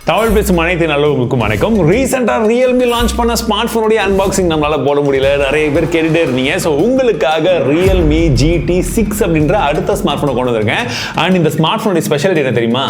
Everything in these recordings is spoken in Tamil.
தமிழ் பேசும் அனைத்து நல்லவங்களுக்கும் வணக்கம். ரீசெண்டா Realme லான்ச் பண்ண ஸ்மார்ட் போனுடைய அன்பாக்சிங் நம்மளால போட முடியல. நிறைய பேர் கேட்டுட்டே இருந்தீங்க. ஸோ உங்களுக்காக Realme GT6 அப்படின்ற அடுத்த ஸ்மார்ட் போனை கொண்டு வந்திருக்கேன். அண்ட் இந்த ஸ்மார்ட் போனுடைய ஸ்பெஷாலிட்டி என்ன தெரியுமா?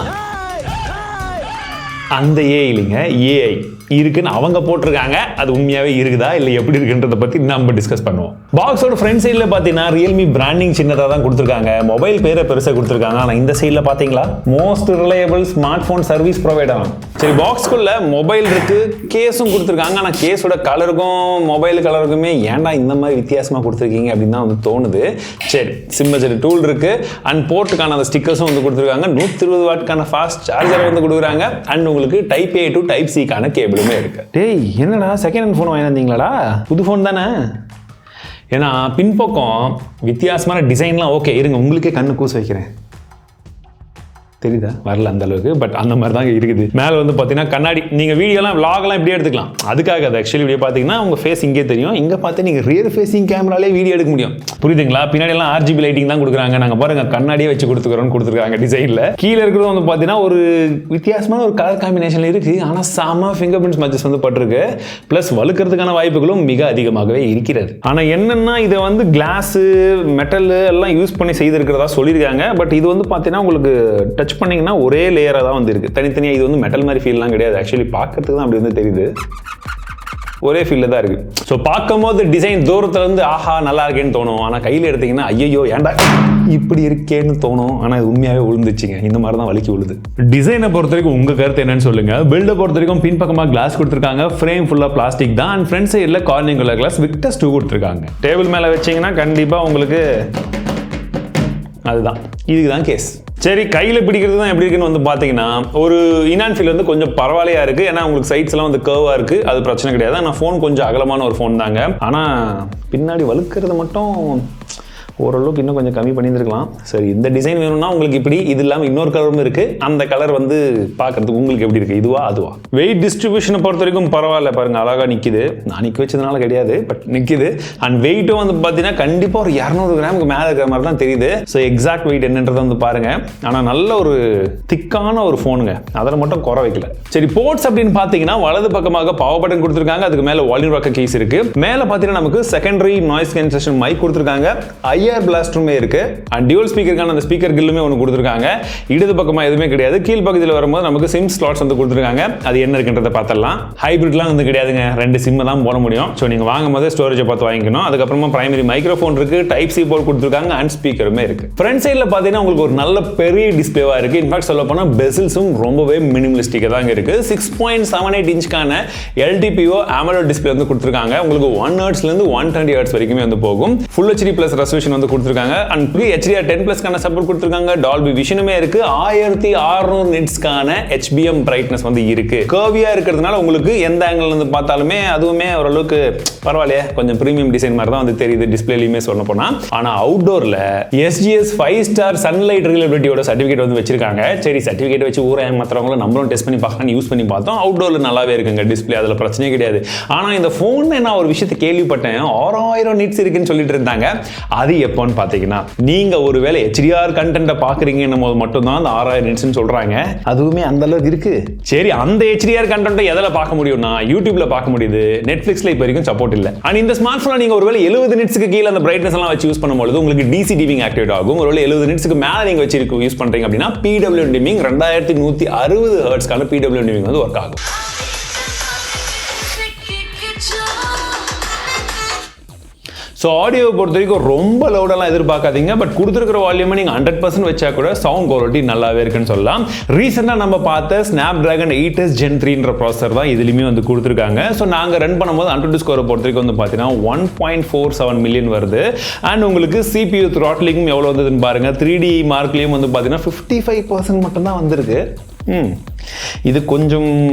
அந்த ஏஐ இல்லைங்க, ஏஐ இருக்குன்னு அவங்க போட்டிருக்காங்க. அது உண்மையாவே இருக்குதா இல்லை எப்படி இருக்குன்றத பத்தி நம்ம டிஸ்கஸ் பண்ணுவோம். பாக்ஸோட ஃப்ரண்ட் சைடில் பார்த்தீங்கன்னா Realme பிராண்டிங் சின்னதாக தான் கொடுத்துருக்காங்க. மொபைல் பேரை பெருசாக கொடுத்துருக்காங்க. ஆனால் இந்த சைடில் பார்த்தீங்களா most reliable smart phone service provider. சரி, பாக்ஸ்குள்ள மொபைல் இருக்கு, கேஸும் கொடுத்துருக்காங்க. ஆனால் கேஸோட கலருக்கும் மொபைல் கலருக்குமே ஏன்டா இந்த மாதிரி வித்தியாசமாக கொடுத்துருக்கீங்க அப்படின்னு தான் வந்து தோணுது. சரி, சிம்மச்சரி டூல் இருக்கு அண்ட் போர்ட்டுக்கான அந்த ஸ்டிக்கர்ஸும் வந்து கொடுத்துருக்காங்க. 120 வாட்க்கான ஃபாஸ்ட் சார்ஜர் வந்து கொடுக்குறாங்க. அண்ட் உங்களுக்கு டைப் ஏ டு டைப் சிக்கான கேபிள் இருக்கு. டேய், என்னடா செகண்ட் ஹேண்ட் போன் வாங்கினீங்களாடா? புது போன் தானே? ஏன்னா பின்பக்கம் வித்தியாசமான டிசைன்லாம் ஓகே இருங்க, உங்களுக்கே கண்ணு கூச வைக்கிறேன். தெரியுதா? வரல அந்த அளவுக்கு, பட் அந்த மாதிரி தான் இருக்குது. மேலே வந்து பார்த்தீங்கன்னா கண்ணாடி. நீங்கள் வீடியோலாம் விலாகெல்லாம் இப்படியே எடுத்துக்கலாம். அதுக்காக அது ஆக்சுவலி இப்படியே பார்த்தீங்கன்னா உங்கள் ஃபேஸ் இங்கே தெரியும். இங்கே பார்த்து நீங்கள் ரியர் ஃபேஸிங் கேமராலே வீடியோ எடுக்க முடியும். புரியுதுங்களா? பின்னாடி எல்லாம் RGB லைட்டிங் தான் கொடுக்குறாங்க. நாங்கள் பாருங்க கண்ணாடியே வச்சு கொடுத்துருக்காங்க டிசைனில். கீழே இருக்கிறது வந்து பார்த்தீங்கன்னா ஒரு வித்தியாசமான ஒரு கலர் காம்பினேஷன் இருக்குது. ஆனால் செம ஃபிங்கர் பிரிண்ட்ஸ் மச்சஸ் வந்து பட்டிருக்கு. ப்ளஸ் வழுக்கிறதுக்கான வாய்ப்புகளும் மிக அதிகமாகவே இருக்கிறது. ஆனால் என்னென்னா இதை வந்து கிளாஸு மெட்டல் எல்லாம் யூஸ் பண்ணி செய்திருக்கிறதா சொல்லியிருக்காங்க. பட் இது வந்து பார்த்தீங்கன்னா உங்களுக்கு டச் பண்ணீங்கன்னா ஒரே லேயரா தான் வந்து இருக்கு. தனித்தனியா இது வந்து மெட்டல் மாதிரி ஃபீல்லாம் கிடையாது. ஆக்சுவலி பார்க்கறதுக்கு தான் அப்படி வந்து தெரியுது. ஒரே ஃபீல்ல தான் இருக்கு. ஸோ பார்க்கும்போது டிசைன் தூரத்துல இருந்து ஆஹா நல்லா இருக்கேன்னு தோணும். ஆனால் கையில் எடுத்தீங்கன்னா ஐயோ ஏன்டா இப்படி இருக்கேன்னு தோணும். ஆனால் இது உண்மையாகவே விழுந்துச்சுங்க. இந்த மாதிரி தான் வலிக்கு விழுது. டிசைனை பொறுத்த வரைக்கும் உங்க கருத்து என்னன்னு சொல்லுங்க. பில்டை பொறுத்த வரைக்கும் பின்பக்கமாக கிளாஸ் கொடுத்துருக்காங்க. ஃப்ரேம் ஃபுல்லாக பிளாஸ்டிக் தான். அண்ட் ஃப்ரண்ட் சைடில் கார்னிங் கலர் கிளாஸ் விக்டர்ஸ் 2 கொடுத்துருக்காங்க. டேபிள் மேலே வச்சிங்கன்னா கண்டிப்பாக உங்களுக்கு அதுதான், இதுக்கு தான் கேஸ். சரி, கையில் பிடிக்கிறது தான் எப்படி இருக்குன்னு வந்து பார்த்தீங்கன்னா ஒரு இனான் ஃபீல் வந்து கொஞ்சம் பரவாயில்லையா இருக்கு. ஏன்னா உங்களுக்கு சைட்ஸ் எல்லாம் வந்து கர்வா இருக்கு. அது பிரச்சனை கிடையாது. ஆனால் ஃபோன் கொஞ்சம் அகலமான ஒரு ஃபோன் தாங்க. ஆனால் பின்னாடி வழுக்கிறது மட்டும் ஓரளவுக்கு இன்னும் கொஞ்சம் கம்மி பண்ணியிருக்கலாம். சரி, இந்த டிசைன் வேணும்னா உங்களுக்கு இப்படி, இது இல்லாமல் இன்னொரு கலரும் இருக்கு. அந்த கலர் வந்து பார்க்கறதுக்கு உங்களுக்கு எப்படி இருக்கு, இதுவா அதுவா? வெயிட் டிஸ்ட்ரிபியூஷனை பொறுத்த வரைக்கும் பரவாயில்ல. பாருங்க அழகா நிக்குது. நான் நிக்க வச்சதுனால கிடையாது, பட் நிக்குது. அண்ட் வெயிட்டும் வந்து பார்த்தீங்கன்னா கண்டிப்பாக ஒரு 200 கிராமுக்கு மேலே இருக்கிற மாதிரி தான் தெரியுது. ஸோ எக்ஸாக்ட் வெயிட் என்னன்றதை வந்து பாருங்க. ஆனால் நல்ல ஒரு திக்கான ஒரு ஃபோனுங்க, அதில் மட்டும் குறை வைக்கல. சரி, போர்ட்ஸ் அப்படின்னு பார்த்தீங்கன்னா வலது பக்கமாக பவர் பட்டன் கொடுத்துருக்காங்க. அதுக்கு மேலே வால்யூம் ராக்கர் கீஸ் இருக்கு. மேலே பார்த்தீங்கன்னா நமக்கு செகண்டரி நாய்ஸ் கேன்சலேஷன் மைக் கொடுத்துருக்காங்க. பிளாஸ்டருமே இருக்கு. அண்ட் டியூவல் ஸ்பீக்கருக்கான அந்த ஸ்பீக்கர் கில்லுமே ஒன்று கொடுத்துருக்காங்க. இடது பக்கமா எதுவுமே கிடையாது. கீழ் பக்கத்தில் வரும்போது நமக்கு சிம் ஸ்லாட்ஸ் வந்து கொடுத்துருக்காங்க. அது என்ன இருக்குன்றதை பார்த்தலாம். ஹைபிரிட்லாம் வந்து கிடையாதுங்க, 2 சிம் தான் போட முடியும். ஸோ நீங்கள் வாங்கும் போது ஸ்டோரேஜை பார்த்து வாங்கிக்கணும். அதுக்கப்புறமா பிரைமரி மைக்ரோஃபோன் இருக்கு, டைப் சி போர்ட் கொடுத்துருக்காங்க அண்ட் ஸ்பீக்கருமே இருக்கு. ஃப்ரண்ட் சைடில் பார்த்தீங்கன்னா உங்களுக்கு ஒரு நல்ல பெரிய டிஸ்பிளேவா இருக்கு. இன்ஃபேக்ட் சொல்ல போனால் பெசில்ஸும் ரொம்பவே மினிமலிஸ்டிக்காக தான் இருக்கு. 6.78 இன்ச்க்கான LTPO AMOLED டிஸ்பிளே வந்து கொடுத்துருக்காங்க. உங்களுக்கு 1 Hz இருந்து 120 Hz வரைக்குமே வந்து போகும். ஃபுல் HD பிளஸ் ரெசல்யூஷன் வந்து கொடுத்துருக்காங்க. அண்ட் HDR10+ கான சப்போர்ட் கொடுத்துருக்காங்க. டால்பி விஷனுமே இருக்கு. 1600 நிட்ஸ்கான HBM பிரைட்னஸ் வந்து இருக்கு. கர்வியா இருக்கிறதுனால உங்களுக்கு எந்த ஆங்கிள் இருந்து பார்த்தாலுமே அதுவுமே ஓரளவுக்கு பரவாயில்லையே, கொஞ்சம் பிரீமியம் டிசைன் மாதிரி தான் வந்து தெரியுது டிஸ்பிளேலயுமே சொல்ல போனா. ஆனா அவுட்டோர்ல SGS 5 ஸ்டார் சன்லைட் ரிலையபிலிட்டியோட சர்டிபிகேட் வந்து வச்சிருக்காங்க. சரி, சர்டிபிகேட் வச்சு ஊரே ஏமாத்துறவங்களும் நம்மளும் டெஸ்ட் பண்ணி பார்க்கலாம், யூஸ் பண்ணி பார்த்தோம். அவுட்டோர்ல நல்லாவே இருக்குங்க டிஸ்பிளே, அதுல பிரச்சனையே கிடையாது. ஆனா இந்த போன் நான் ஒரு விஷயத்தை கேள்விப்பட்டேன், 6000 நிட்ஸ் இருக்குன்னு சொல்லிட்டு இருந்தாங்க. அது எப்போன்னு பார்த்தீங்கன்னா நீங்க ஒருவேளை HDR கண்டென்ட் பாக்குறீங்கன்னும் போது மட்டும்தான் அந்த 6000 நிட்ஸ்னு சொல்றாங்க. அதுவுமே அந்த அளவுக்கு இருக்கு. சரி, அந்த HDR கண்டென்ட் எதில் பார்க்க முடியும்னா யூடியூப்ல பார்க்க முடியுது. நெட்ஃபிளிக்ஸ்ல இப்போ வரைக்கும் சப்போர்ட் இல்லை. அண்ட் இந்த ஸ்மார்ட் போன் நீங்க ஒருவேளை 70 நிட்ஸ்க்கு கீழே அந்த பிரைட்னஸ் எல்லாம் வச்சு யூஸ் பண்ணும்போது உங்களுக்கு DC டிமிங் ஆக்டிவேட் ஆகும். ஒருவேளை 70 நிட்ஸ்க்கு மேல நீங்க வச்சு யூஸ் பண்றீங்க அப்படின்னா PWM டிமிங் 2160 ஹெர்ட்ஸ்க்கான PWM டிமிங் வந்து ஒர்க் ஆகும். ஸோ ஆடியோ பொறுத்த வரைக்கும் ரொம்ப லவுடெல்லாம் எதிர்பார்க்காதீங்க. பட் கொடுத்துருக்கிற வால்யூமை நீங்கள் 100% வச்சா கூட சவுண்ட் குவாலிட்டி நல்லாவே இருக்குன்னு சொல்லலாம். ரீசெண்டாக நம்ம பார்த்த Snapdragon 8s Gen 3ன்ற ப்ராசஸர் தான் இதுலையுமே வந்து கொடுத்துருக்காங்க. ஸோ நாங்கள் ரன் பண்ணும்போது AnTuTu ஸ்கோரை பொறுத்த வரைக்கும் வந்து பார்த்தீங்கன்னா 1.47 மில்லியன் வருது. அண்ட் உங்களுக்கு CPU த்ராட்லிங்கும் எவ்வளோ வந்ததுன்னு பாருங்க. 3D மார்க்லேயும் வந்து பார்த்தீங்கன்னா 55% மட்டும்தான் வந்திருக்கு. இது கொஞ்சம்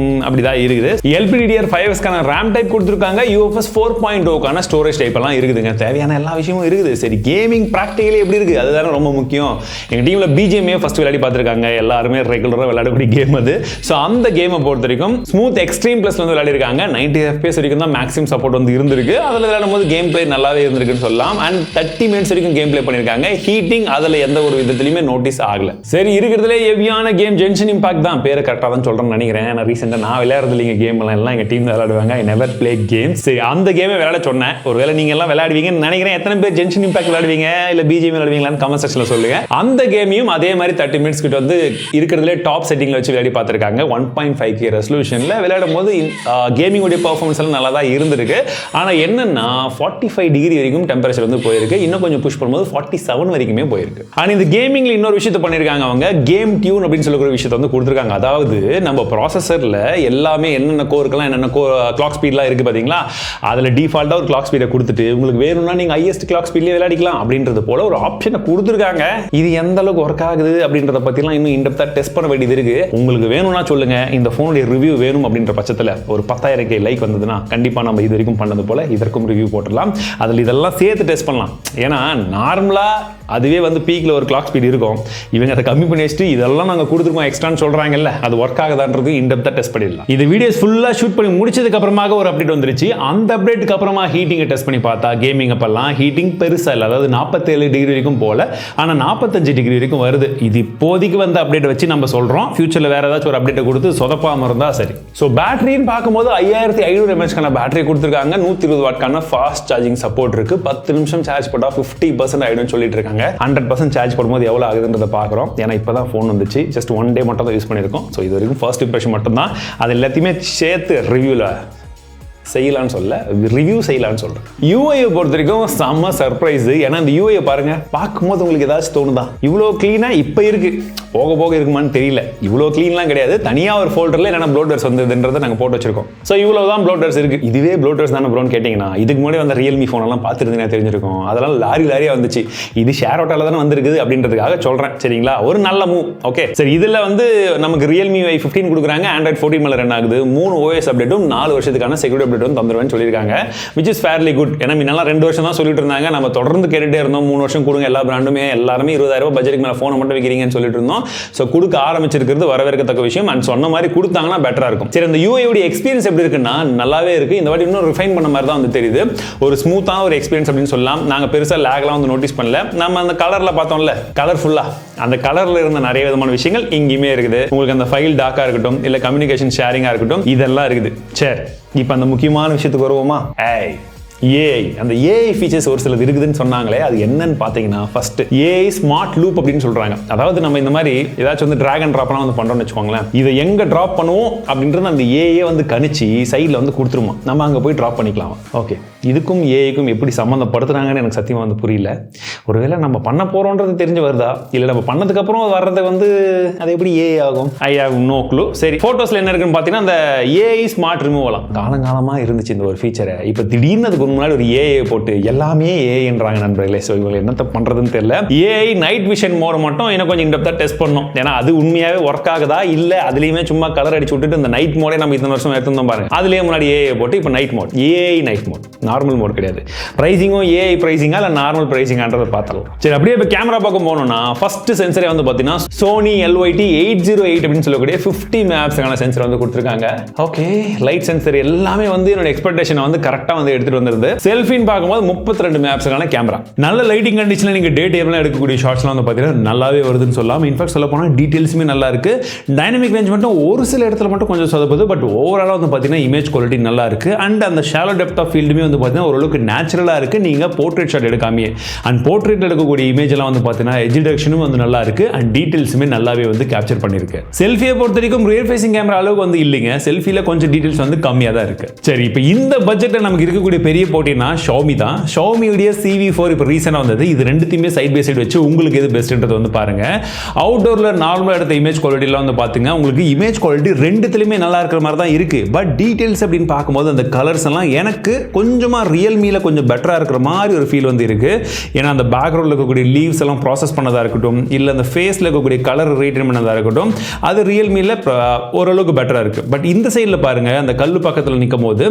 அப்படிதான் இருக்குது. LPDDR5Sக்கான RAM டைப் கொடுத்துருக்காங்க. UFS 4.0க்கான ஸ்டோரேஜ் டைப் எல்லாம் இருக்குதுங்க. தேவையான எல்லா விஷயமும் இருக்குது. சரி, கேமிங் ப்ராக்டிகலி எப்படி இருக்கு அதுதானே ரொம்ப முக்கியம். எங்க டீம்ல BGMA ஃபர்ஸ்ட் விளையாடி பார்த்துருக்காங்க. எல்லாருமே ரெகுலராக விளையாடக்கூடிய கேம் அது. ஸோ அந்த கேமை பொறுத்த வரைக்கும் ஸ்மூத் எக்ஸ்ட்ரீம் பிளஸ் வந்து விளையாடி இருக்காங்க. 90 FPS வரைக்கும் தான் மேக்ஸிமம் சப்போர்ட் வந்து இருந்திருக்கு. அதில் விளையாடும் போது கேம் பிளே நல்லாவே இருந்திருக்குன்னு சொல்லலாம். அண்ட் 30 மினிட்ஸ் வரைக்கும் கேம் பிளே பண்ணியிருக்காங்க. ஹீட்டிங் அதில் எந்த ஒரு விதத்திலையுமே நோட்டீஸ் ஆகல. சரி, இருக்கிறதுலே ஹெவியான கேம் ஜென்ஷன் இம்பாக்ட் தான் பேரை கரெக்டாக கரெக்டாக தான் சொல்கிறேன்னு நினைக்கிறேன். நான் ரீசெண்டாக நான் விளையாடுறது இல்லைங்க கேம் எல்லாம் எங்கள் டீம் விளையாடுவாங்க. I never play games. சரி, அந்த கேமை விளையாட சொன்னேன். ஒருவேளை நீங்கள் எல்லாம் விளையாடுவீங்கன்னு நினைக்கிறேன். எத்தனை பேர் ஜென்ஷன் இம்பாக்ட் விளையாடுவீங்க இல்லை பிஜிஎம் விளையாடுவீங்களான்னு கமெண்ட் செக்ஷனில் சொல்லுங்க. அந்த கேமையும் அதே மாதிரி 30 minutes கிட்ட வந்து இருக்கிறதுலே டாப் செட்டிங்ல வச்சு விளையாடி பார்த்துருக்காங்க. 1.5K ரெசல்யூஷன்ல விளையாடும் போது கேமிங்கோடைய பர்ஃபார்மன்ஸ் எல்லாம் நல்லா தான் இருந்திருக்கு. ஆனால் என்னன்னா 45 டிகிரி வரைக்கும் டெம்பரேச்சர் வந்து போயிருக்கு. இன்னும் கொஞ்சம் புஷ் பண்ணும்போது 47 வரைக்குமே போயிருக்கு. ஆனால் இந்த கேமிங்ல இன்னொரு விஷயத்தை பண்ணியிருக்காங்க. அவங்க கேம் டியூன் அப்படின்னு சொல்லக்கூடிய விஷயத்தை வந்து கொடுத்துருக்காங்க. அதாவது நம்ம ப்ராசஸர்ல எல்லாமே என்னென்ன கோருக்கெல்லாம் என்னென்ன கிளாக் ஸ்பீட்லாம் இருக்கு பாத்தீங்களா, அதில் டிஃபால்ட்டாக ஒரு கிளாக் ஸ்பீடை கொடுத்துட்டு உங்களுக்கு வேணும்னா நீங்க ஹையஸ்ட் கிளாக் ஸ்பீட்லேயே விளையாடிக்கலாம் அப்படின்றது போல ஒரு ஆப்ஷனை கொடுத்துருக்காங்க. இது எந்த அளவுக்கு ஒர்க் ஆகுது அப்படின்றத பத்திலாம் இன்னும் இன்டெப்தா டெஸ்ட் பண்ண வேண்டியது இருக்கு. உங்களுக்கு வேணும்னா சொல்லுங்க. இந்த போனுடைய ரிவ்யூ வேணும் அப்படின்ற பட்சத்தில் ஒரு 10,000 லைக் வந்ததுன்னா கண்டிப்பா நம்ம இது வரைக்கும் பண்ணது போல இதற்கும் ரிவ்யூ போட்டுடலாம். அதில் இதெல்லாம் சேர்த்து டெஸ்ட் பண்ணலாம். ஏன்னா நார்மலா அதுவே வந்து பீக்ல ஒரு கிளாக் ஸ்பீட் இருக்கும். இவங்க அதை கம்மி பண்ணி வச்சுட்டு இதெல்லாம் நாங்கள் கொடுத்துருக்கோம் எக்ஸ்ட்ரான்னு சொல்றாங்கல்ல, அது ஒர்க் ஆகுதான்றது இன்டெப்தா டெஸ்ட் பண்ணிடலாம். இந்த வீடியோஸ் ஃபுல்லா ஷூட் பண்ணி முடிச்சதுக்கு அப்புறமாக ஒரு அப்டேட் வந்துருச்சு. அந்த அப்டேட்டுக்கு அப்புறமா ஹீட்டிங்கை டெஸ்ட் பண்ணி பார்த்தா கேமிங் அப்பெல்லாம் ஹீட்டிங் பெருசா இல்லை. அதாவது 47 டிகிரி வரைக்கும் போல, ஆனால் 45 டிகிரி வரைக்கும் வருது. இது இப்போதைக்கு வந்து அப்டேட் வச்சு நம்ம சொல்றோம். ஃபியூச்சர்ல வேற ஏதாச்சும் ஒரு அப்டேட்டை கொடுத்து சொதப்பாம இருந்தா சரி. ஸோ பேட்டரின்னு பார்க்கும்போது 5500 mAh பேட்டரி கொடுத்துருக்காங்க. 120 வாட்கான ஃபாஸ்ட் சார்ஜிங் சப்போர்ட் இருக்கு. 10 நிமிஷம் சார்ஜ் போட்டா 50% ஆயிடும் சொல்லிட்டு இருக்காங்க. 100% சார்ஜ் போடும்போது எவ்வளவு ஆகுதுன்றதை பார்க்குறோம். ஏன்னா இப்போதான் ஃபோன் வந்துச்சு. ஜஸ்ட் 1 டே மட்டும் தான் யூஸ் பண்ணியிருக்கோம். ஸோ இது வரைக்கும் ஃபர்ஸ்ட் இம்ப்ரெஷன் மட்டும் தான். அது எல்லாத்தையுமே சேர்த்து ரிவ்யூல செய்யலான்னு சொல்ல, ரிவ்யூ செய்யலான்னு சொல்றேன். யூஐயை பொறுத்த வரைக்கும் செம்ம சர்ப்ரைஸ். ஏன்னா இந்த யூஐயை பாருங்க, பார்க்கும்போது உங்களுக்கு ஏதாச்சும் தோணுதா? இவ்வளோ கிளீனா இப்போ இருக்கு, போக போக இருக்குமான்னு தெரியல. இவ்வளோ கிளீன்லாம் கிடையாது. தனியாக ஒரு ஃபோல்டரில் என்னென்ன ப்ளோட்டர்ஸ் வந்ததுன்றதை நாங்கள் போட்டு வச்சிருக்கோம். ஸோ இவ்வளோ தான் ப்ளோட்டர்ஸ் இருக்கு. இதுவே ப்ளோட்டர்ஸ் தானே ப்ரோன்னு கேட்டிங்கன்னா, இதுக்கு முன்னாடி வந்த ரியல்மி ஃபோனெல்லாம் பார்த்துருந்தீங்கன்னா தெரிஞ்சிருக்கும். அதெல்லாம் லாரியாக வந்துச்சு. இது ஷேர் அவுட்டால தானே வந்திருக்குது அப்படின்றதுக்காக சொல்கிறேன். சரிங்களா? ஒரு நல்ல மூவ். ஓகே சரி, இதில் வந்து நமக்கு ரியல்மி Y15 கொடுக்குறாங்க. ஆண்ட்ராய்ட் 14 மேலே ரன் ஆகுது. 3 OS அப்டேட்டும் 4 வருஷத்துக்கான செக்யூரிட்டி அப்டேட்டும் தந்துருவேன்னு சொல்லியிருக்காங்க. which is fairly good. ஏன்னா முன்னெல்லாம் 2 வருஷம் தான் சொல்லிட்டு இருந்தாங்க. நம்ம தொடர்ந்து கேட்டுட்டே இருந்தோம். 3 வருஷம் கொடுங்க, எல்லா பிராண்டுமே எல்லாருமே 20,000 பட்ஜெட்டுக்கு மேலே ஃபோனை மட்டும் விற்கிறீங்கன்னு சொல்லிட்டு இருந்தோம். ஸோ கொடுக்க ஆரம்பிச்சிருக்கிறது வரவேற்கத்தக்க விஷயம். அண்ட் சொன்ன மாதிரி கொடுத்தாங்கன்னா பெட்டரா இருக்கும். சரி, அந்த யூஐயோட எக்ஸ்பீரியன்ஸ் எப்படி இருக்குன்னா நல்லாவே இருக்கு. இந்த வாட்டி இன்னும் ரிஃபைன் பண்ண மாதிரி தான் வந்து தெரியுது. ஒரு ஸ்மூத்தான ஒரு எக்ஸ்பீரியன்ஸ் அப்படின்னு சொல்லலாம். நாங்கள் பெருசாக லேக்லாம் வந்து நோட்டீஸ் பண்ணல. நம்ம அந்த கலர்ல பார்த்தோம்ல, கலர்ஃபுல்லா அந்த கலர்ல இருந்த நிறைய விதமான விஷயங்கள் இங்கேயுமே இருக்குது. உங்களுக்கு அந்த ஃபைல் டாக்கா இருக்கட்டும், இல்லை கம்யூனிகேஷன் ஷேரிங்கா இருக்கட்டும், இதெல்லாம் இருக்குது. சரி, இப்போ அந்த முக்கியமான விஷயத்துக்கு வருவோமா? ஏஐ, அந்த ஏஐ ஃபீச்சர்ஸ் ஒரு சிலது இருக்குதுன்னு சொன்னாங்களே, அது என்னன்னு பார்த்தீங்கன்னா ஃபர்ஸ்ட் ஏஐ ஸ்மார்ட் லூப் அப்படின்னு சொல்றாங்க. அதாவது நம்ம இந்த மாதிரி ஏதாச்சும் வந்து டிராக் அண்ட் ட்ராப்லாம் வந்து பண்றோம்னு வச்சுக்கோங்களேன், இதை எங்க டிராப் பண்ணுவோம் அப்படின்றது அந்த ஏஐ வந்து கணிச்சு சைடில் வந்து கொடுத்துருமா, நம்ம அங்கே போய் டிராப் பண்ணிக்கலாம். ஓகே, இதுக்கும் ஏஐக்கும் எப்படி சம்மந்தப்படுத்துறாங்கன்னு எனக்கு சத்தியமாக வந்து புரியல. ஒருவேளை நம்ம பண்ண போறோன்றது தெரிஞ்சு வருதா, இல்லை நம்ம பண்ணதுக்கு அப்புறம் வர்றது வந்து அது எப்படி ஏஐ ஆகும்? I have no clue. சரி, போட்டோஸ்ல என்ன இருக்குன்னு பார்த்தீங்கன்னா அந்த ஏஐ ஸ்மார்ட் ரிமூவலாம் காலங்காலமாக இருந்துச்சு இந்த ஒரு ஃபீச்சரை. இப்போ திடீர்னு முன்னாடி ஒரு ஏஐ போட்டு எல்லாமே ஏஐன்றாங்க நண்பர்களே. ஸோ இவங்க என்னத்த பண்றதுன்னு தெரியல. ஏஐ நைட் விஷன் மோட் மட்டும் இன்னும் கொஞ்சம் இன்டெப்தா டெஸ்ட் பண்ணணும். ஏன்னா அது உண்மையாவே ஒர்க் ஆகுதா இல்ல அதுலயுமே சும்மா கலர் அடிச்சு விட்டுட்டு இந்த நைட் மோடே நம்ம இத்தனை வருஷம் எடுத்துருந்தோம் பாருங்க. அதுலயே முன்னாடி ஏஐ போட்டு இப்போ night mode, AI night mode, normal mode கிடையாது. பிரைசிங்கும் ஏஐ பிரைசிங்கா இல்ல நார்மல் பிரைசிங்கான்றதை பார்த்தலாம். சரி, அப்படியே இப்போ கேமரா பக்கம் போனோம்னா ஃபர்ஸ்ட் சென்சரே வந்து பார்த்தீங்கன்னா சோனி LYT-808 அப்படின்னு சொல்லக்கூடிய 50 மெகாபிக்சலான சென்சர் வந்து கொடுத்துருக்காங்க. ஓகே, லைட் சென்சர் எல்லாமே வந்து என்னோட எக்ஸ்பெக்டேஷன் வந்து கரெக்டா வந்து எடுத்துட்டு வந்திருந்தது. செல்ஃபின்னு பார்க்கும்போது 32 மெகாபிக்சலான கேமரா, நல்ல லைட்டிங் கண்டிஷன்ல நீங்க டே டைம்ல எடுக்கக்கூடிய ஷாட்ஸ்லாம் வந்து பார்த்தீங்கன்னா நல்லாவே வருதுன்னு சொல்லலாம். இன்ஃபேக்ட் சொல்ல போனா டீடைல்ஸுமே நல்லா இருக்கு. டைனமிக் ரேஞ்ச் மட்டும் ஒரு சில இடத்துல மட்டும் கொஞ்சம் சொதப்புது. பட் ஓவராலா வந்து பார்த்தீங்கன்னா இமேஜ் குவாலிட்டி நல்லா இருக்கு. அண்ட் அந்த ஷாலோ டெப்த் ஆஃப் ஃபீல்டுமே வந்து பார்த்தீங்கன்னா ஓரளவுக்கு நேச்சுரலா இருக்கு. நீங்க போர்ட்ரேட் ஷாட் எடுக்காமே அண்ட் போர்ட்ரேட் எடுக்கக்கூடிய இமேஜ் எல்லாம் வந்து பார்த்தீங்கன்னா எட்ஜ் டிடெக்ஷனும் வந்து நல்லா இருக்கு. அண்ட் டீடைல்ஸுமே நல்லாவே வந்து கேப்சர் பண்ணிருக்கு. செல்ஃபியை பொறுத்த வரைக்கும் ரியர் ஃபேசிங் கேமரா அளவுக்கு வந்து இல்லைங்க. செல்ஃபில கொஞ்சம் டீடைல்ஸ் வந்து கம்மியா தான் இருக்கு. சரி, இப்போ இந்த பட்ஜெட்ல நமக்கு இருக்கக்கூடிய பெரிய போட்டினா Xiaomi தான். Xiaomi உடைய CIVI-4 இப்போ ரீசெண்டா வந்தது. இது ரெண்டுத்தையுமே சைட் பை சைடு வச்சு உங்களுக்கு எது பெஸ்ட்ன்றது வந்து பாருங்க. அவுட்டோர்ல நார்மலா எடுத்த இமேஜ் குவாலிட்டில வந்து பாத்தீங்க, உங்களுக்கு இமேஜ் குவாலிட்டி ரெண்டுத்துலயுமே நல்லா இருக்கிற மாதிரி தான் இருக்கு. பட் டீடைல்ஸ் அப்படின்னு பார்க்கும்போது அந்த கலர்ஸ் எல்லாம் எனக்கு கொஞ்சமா ரியல்மில கொஞ்சம் பெட்டரா இருக்கிற மாதிரி ஒரு ஃபீல் வந்து இருக்கு. ஏன்னா அந்த பேக்ரவுண்ட்ல இருக்கக்கூடிய லீவ்ஸ் எல்லாம் ப்ராசஸ் பண்ணதா இருக்கட்டும், இல்ல அந்த ஃபேஸ்ல இருக்கக்கூடிய கலர் ரீட்டைன் பண்ணதா இருக்கட்டும், அது ரியல்மில ஓரளவுக்கு பெட்டரா இருக்கு. பட் இந்த சைடுல பாருங்க, அந்த கல்லு பக்கத்துல நிற்கும் போது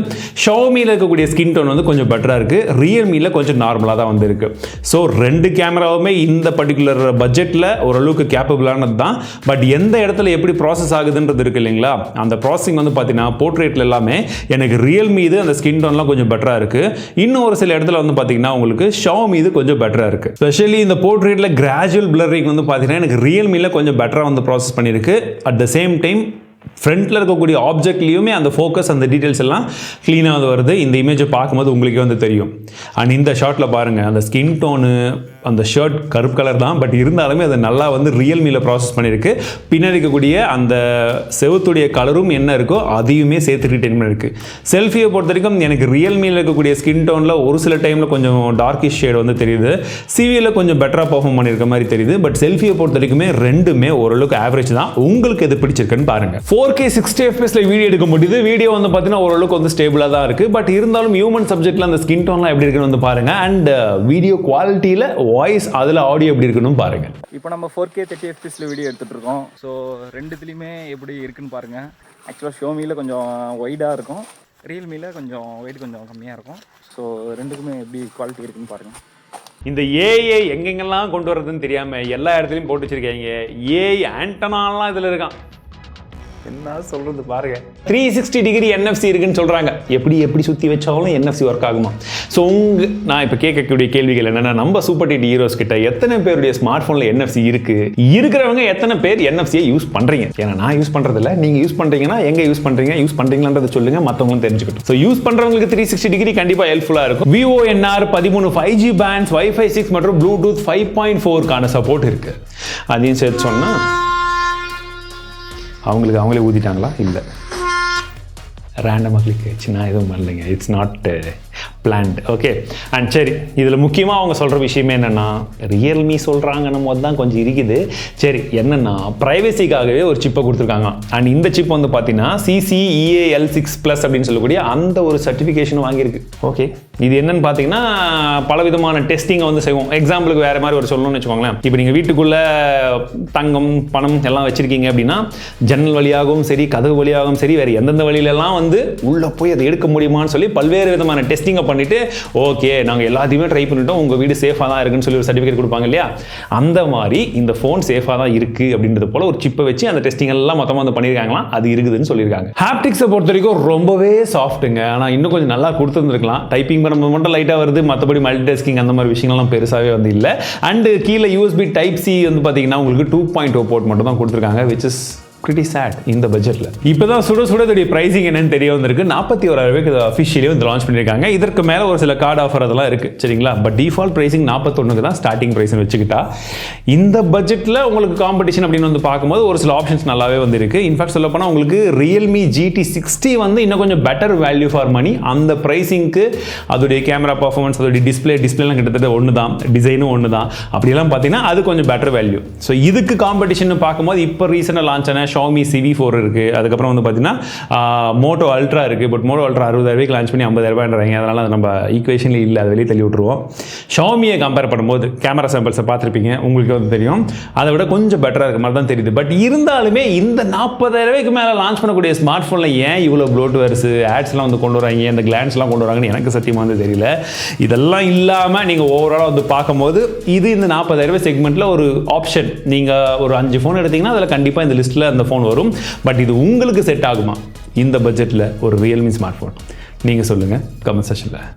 Xiaomiல இருக்கக்கூடிய ஸ்கின் டோன் வந்து கொஞ்சம் பெட்டரா இருக்கு. ரியல்மில கொஞ்சம் நார்மலா தான் வந்து இருக்கு. ஸோ ரெண்டு கேமராவுமே இந்த பர்டிகுலர் பட்ஜெட்ல ஓரளவுக்கு கேப்பபிளானது தான். பட் எந்த இடத்துல எப்படி ப்ராசஸ் ஆகுதுன்றது இருக்கு இல்லைங்களா, அந்த ப்ராசஸிங் வந்து பார்த்தீங்கன்னா போர்ட்ரேட்ல எல்லாமே எனக்கு ரியல்மி இது அந்த ஸ்கின் டோன்லாம் கொஞ்சம் பெட்டரா இருக்கு. இன்னும் ஒரு சில இடத்துல வந்து பார்த்தீங்கன்னா உங்களுக்கு Xiaomi இது கொஞ்சம் பெட்டரா இருக்கு. ஸ்பெஷலி இந்த போர்ட்ரேட்ல கிராஜுவல் பிளரிங் வந்து பார்த்தீங்கன்னா எனக்கு ரியல்மில கொஞ்சம் பெட்டரா வந்து ப்ராசஸ் பண்ணியிருக்கு. அட் த சேம் டைம் ஃப்ரண்ட்டில் இருக்கக்கூடிய ஆப்ஜெக்ட்லேயுமே அந்த ஃபோக்கஸ் அந்த டீட்டெயில்ஸ் எல்லாம் க்ளீனாக வருது. இந்த இமேஜை பார்க்கும்போது உங்களுக்கே வந்து தெரியும். அண்ட் இந்த ஷாட்டில் பாருங்கள், அந்த ஸ்கின் டோனு, அந்த ஷர்ட் கருப்பு கலர் தான், பட் இருந்தாலுமே அது நல்லா வந்து ரியல்மியில் ப்ராசஸ் பண்ணியிருக்கு. பின்னாடி இருக்கக்கூடிய அந்த செவத்துடைய கலரும் என்ன இருக்கோ அதையுமே சேர்த்து ரிட்டைன் பண்ணியிருக்கு. செல்ஃபியை பொறுத்த வரைக்கும் எனக்கு ரியல்மியில் இருக்கக்கூடிய ஸ்கின் டோனில் ஒரு சில டைமில் கொஞ்சம் டார்க்கிஷ் ஷேட் வந்து தெரியுது. சிவியில் கொஞ்சம் பெட்டராக பர்ஃபார்ம் பண்ணியிருக்க மாதிரி தெரியுது. பட் செல்ஃபியை பொறுத்த வரைக்குமே ரெண்டுமே ஓரளவுக்கு ஆவரேஜ் தான். உங்களுக்கு எது பிடிச்சிருக்குன்னு பாருங்கள். 4K 60 fps வீடியோ எடுக்க முடியுது. வீடியோ வந்து பார்த்தீங்கன்னா ஓரளவுக்கு வந்து ஸ்டேபிளாக தான் இருக்குது. பட் இருந்தாலும் ஹியூமன் சப்ஜெக்டில் அந்த ஸ்கின் டோன்லாம் எப்படி இருக்குன்னு வந்து பாருங்கள். அண்ட் வீடியோ குவாலிட்டியில் வாய்ஸ், அதில் ஆடியோ எப்படி இருக்குன்னு பாருங்கள். இப்போ நம்ம 4K 30 fps வீடியோ எடுத்துகிட்டு இருக்கோம். ஸோ ரெண்டுத்துலேயுமே எப்படி இருக்குன்னு பாருங்கள். ஆக்சுவலாக ஷியோமியில் கொஞ்சம் ஒய்டாக இருக்கும், ரியல்மியில் கொஞ்சம் ஒய்டு கொஞ்சம் கம்மியாக இருக்கும். ஸோ ரெண்டுக்குமே எப்படி குவாலிட்டி இருக்குன்னு பாருங்கள். இந்த ஏஐ எங்கெங்கெல்லாம் கொண்டு வரதுன்னு தெரியாமல் எல்லா இடத்துலையும் போட்டு வச்சிருக்காங்க. ஏஐ ஆண்டனாலாம் இதில் இருக்கான். என்ன சொல்றது பாருங்க. 360 டிகிரி NFC இருக்குன்னு சொல்றாங்க. எப்படி சுத்தி வச்சாலும் NFC ஒர்க் ஆகுமா? ஸோ நான் இப்போ கேட்கக்கூடிய கேள்விகள் என்னன்னா, நம்ம சூப்பர் டிடி ஹீரோஸ் கிட்ட எத்தனை பேருடைய ஸ்மார்ட் போன்ல NFC இருக்கு? இருக்கிறவங்க எத்தனை பேர் NFC யூஸ் பண்றீங்க? ஏன்னா நான் யூஸ் பண்றது இல்ல, நீங்க யூஸ் பண்றீங்கன்னா எங்க யூஸ் பண்றீங்கன்றதை சொல்லுங்க, மற்றவங்களும் தெரிஞ்சுக்கட்டும். ஸோ யூஸ் பண்றவங்களுக்கு 360 டிகிரி கண்டிப்பா ஹெல்ப்ஃபுல்லா இருக்கும். Vivo NR 13 5G pants, Wi-Fi 6 மற்றும் Bluetooth 5.4 சப்போர்ட் இருக்கு. அதையும் சேர்த்து சொன்னா அவங்களே ஊதிட்டாங்களா? இல்லை, ரேண்டமாக கிளிக் ஆயிடுச்சு. நான் எதுவும் பண்ணலைங்க. It's not planned. Okay. And சரி, இதில் முக்கியமாக அவங்க சொல்கிற விஷயமே என்னென்னா, ரியல்மி சொல்கிறாங்கன்னும் போது தான் கொஞ்சம் இருக்குது. சரி, என்னென்னா ப்ரைவசிக்காகவே ஒரு சிப்பை கொடுத்துருக்காங்க. அண்ட் இந்த சிப் வந்து பார்த்தீங்கன்னா CCEAL6+ அப்படின்னு சொல்லக்கூடிய அந்த ஒரு சர்டிஃபிகேஷன் வாங்கியிருக்கு. ஓகே, இது என்னன்னு பார்த்தீங்கன்னா பல விதமான டெஸ்டிங்கை வந்து செய்வோம். எக்ஸாம்பிளுக்கு வேறு மாதிரி ஒரு சொல்லணும்னு வச்சுக்கோங்களேன். இப்போ நீங்கள் வீட்டுக்குள்ளே தங்கம், பணம் எல்லாம் வச்சுருக்கீங்க அப்படின்னா, ஜன்னல் வழியாகவும் சரி, கதவு வழியாகவும் சரி, வேறு எந்தெந்த வழியிலலாம் வந்து உள்ளே போய் அதை எடுக்க முடியுமான்னு சொல்லி பல்வேறு விதமான டெஸ்டிங்கை பண்ணிட்டு, ஓகே நாங்கள் எல்லாத்தையுமே ட்ரை பண்ணிட்டோம், உங்கள் வீடு சேஃபாக தான் இருக்குன்னு சொல்லி ஒரு சர்டிஃபிகேட் கொடுப்பாங்க இல்லையா? அந்த மாதிரி இந்த ஃபோன் சேஃபாக தான் இருக்குது அப்படின்றது போல ஒரு சிப்பை வச்சு அந்த டெஸ்டிங் எல்லாம் மொத்தமாக வந்து பண்ணியிருக்காங்களாம். அது இருக்குதுன்னு சொல்லியிருக்காங்க. ஹாப்டிக்ஸை பொறுத்த வரைக்கும் ரொம்பவே சாஃப்ட்டுங்க. ஆனால் இன்னும் கொஞ்சம் நல்லா கொடுத்துருந்துருக்கலாம். டைப்பிங் பண்ண மட்டும் லைட்டாக வருது, மற்றபடி மல்டிடாஸ்கிங் அந்த மாதிரி விஷயங்கள்லாம் பெருசாகவே வந்து இல்லை. அண்டு கீழே USB Type-C வந்து பார்த்தீங்கன்னா உங்களுக்கு 2.0 போர்ட் மட்டும் தான் கொடுத்துருக்காங்க, which is pretty sad இந்த பட்ஜெட்டில். இப்போ தான் சுடக்கூடிய ப்ரைசிங் என்னன்னு தெரிய வந்திருக்கு. 41,000 அஃபிஷியலி வந்து லான்ச் பண்ணியிருக்காங்க. இதற்கு மேலே ஒரு சில கார்டு ஆஃபர் அதெல்லாம் இருக்குது, சரிங்களா? பட் டிஃபால்ட் ப்ரைசிங் 41 தான் ஸ்டார்டிங் ப்ரைஸ்னு வச்சுக்கிட்டா. இந்த பட்ஜெட்டில் உங்களுக்கு காம்படிஷன் அப்படின்னு வந்து பார்க்கும்போது ஒரு சில ஆப்ஷன்ஸ் நல்லாவே வந்து இருக்குது. இன்ஃபேக்ட் சொல்ல போனால் உங்களுக்கு Realme GT60 வந்து இன்னும் கொஞ்சம் பெட்டர் வேல்யூ ஃபார் மணி. அந்த ப்ரைசிங்க்கு அதோடைய கேமரா பர்ஃபார்மன்ஸ், அதோடைய டிஸ்பிளேலாம் கிட்டத்தட்ட ஒன்று தான், டிசைனும் ஒன்று தான். அப்படியெல்லாம் பார்த்தீங்கன்னா அது கொஞ்சம் பெட்டர் வேல்யூ. ஸோ இதுக்கு காம்படிஷன் பார்க்கும்போது இப்போ ரீசெண்டாக லான்ச் ஆன Xiaomi CIVI 4 இருக்குது. அதுக்கப்புறம் வந்து பார்த்தீங்கன்னா Moto Ultra இருக்குது. பட் Moto Ultra 60,000 லான்ச் பண்ணி 50,000 அதனால் அது நம்ம ஈக்குவேஷனில் இல்லை, அதை வெளியே தள்ளி விட்டுருவோம். Xiaomiயை கம்பேர் பண்ணும்போது கேமரா சாம்பிள்ஸை பார்த்துருப்பீங்க, உங்களுக்கு வந்து தெரியும், அதை விட கொஞ்சம் பெட்டராக இருக்க மாதிரி தான் தெரியுது. பட் இருந்தாலுமே இந்த 40,000 மேலே லான்ச் பண்ணக்கூடிய ஸ்மார்ட் ஃபோனில் ஏன் இவ்வளோ ப்ளோட்வேர்ஸ், ஆட்ஸ்லாம் வந்து கொண்டு வராங்க, இந்த கிளான்ஸ்லாம் கொண்டு வராங்கன்னு எனக்கு சத்தியமாக வந்து தெரியல. இதெல்லாம் இல்லாமல் நீங்கள் ஓவராலாக வந்து பார்க்கும்போது இது இந்த 40,000 செக்மெண்ட்டில் ஒரு ஆப்ஷன். நீங்கள் ஒரு 5 ஃபோன் எடுத்தீங்கன்னா அதில் கண்டிப்பாக இந்த லிஸ்ட்டில் அந்த ஃபோன் வரும். பட் இது உங்களுக்கு செட் ஆகுமா இந்த பட்ஜெட்டில் ஒரு ரியல்மி ஸ்மார்ட் ஃபோன்? நீங்கள் சொல்லுங்கள் கமெண்ட் செக்ஷனில்.